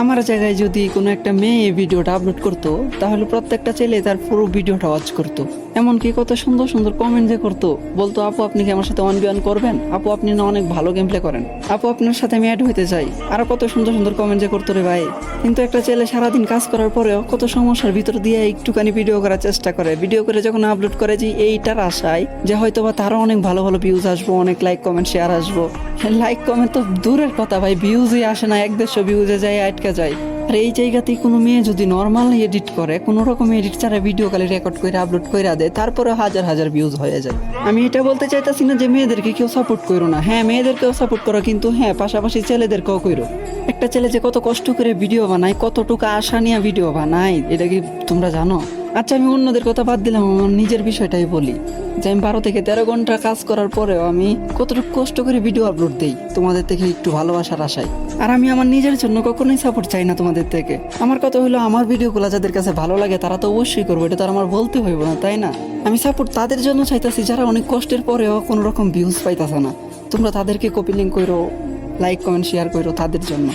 আমার জায়গায় যদি কোনো একটা মেয়ে এই ভিডিওটা আপলোড করতো তাহলে প্রত্যেকটা ছেলে তার পুরো ভিডিওটা ওয়াচ করতো। এমনকি কত সুন্দর সুন্দর কমেন্ট যে করতো, বলতো আপু আপনি কি আমার সাথে 1v1 করবেন, আপু আপনি না অনেক ভালো গেম প্লে করেন, আপু আপনার সাথে আমি অ্যাড হইতে চাই, আরো কত সুন্দর সুন্দর কমেন্ট যে করতো রে ভাই। কিন্তু একটা ছেলে সারাদিন কাজ করার পরেও কত সমস্যার ভিতর দিয়ে একটুখানি ভিডিও করার চেষ্টা করে, ভিডিও করে যখন আপলোড করে যে এইটার আশায় যে হয়তো বা তারও অনেক ভালো ভালো ভিউজ আসবো, অনেক লাইক কমেন্ট শেয়ার আসবো। লাইক কমেন্ট তো দূরের কথা ভাই, ভিউজই আসে না, 100 ভিউজে যায় আটকা যায়। আর এই জায়গাতেই কোনো মেয়ে যদি নর্মাল এডিট করে, কোনো রকম এডিট ছাড়া ভিডিও খালি রেকর্ড করে আপলোড করে দেয়, তারপরে হাজার হাজার ভিউজ হয়ে যায়। আমি এটা বলতে চাইতেছি না যে মেয়েদেরকে কেউ সাপোর্ট করো না, হ্যাঁ মেয়েদেরকেও সাপোর্ট করো, কিন্তু হ্যাঁ পাশাপাশি ছেলেদেরকেও করো। একটা ছেলে যে কত কষ্ট করে ভিডিও বানায়, কতটুকু আশা নিয়ে ভিডিও বানায়, এটা কি তোমরা জানো? আচ্ছা আমি অন্যদের কথা বাদ দিলাম, আমার নিজের বিষয়টাই বলি যে আমি 12 থেকে 13 ঘন্টা কাজ করার পরেও আমি কতটুকু কষ্ট করে ভিডিও আপলোড দিই তোমাদের থেকে একটু ভালোবাসার আশায়। আর আমি আমার নিজের জন্য কখনোই সাপোর্ট চাই না তোমাদের থেকে। আমার কথা হলো আমার ভিডিওগুলো যাদের কাছে ভালো লাগে তারা তো অবশ্যই করবো, এটা তো আর আমার বলতে হইব না, তাই না? আমি সাপোর্ট তাদের জন্য চাইতেছি যারা অনেক কষ্টের পরেও কোনো রকম ভিউজ পাইতেছে না। তোমরা তাদেরকে কপি লিঙ্ক করো, লাইক কমেন্ট শেয়ার করো তাদের জন্য।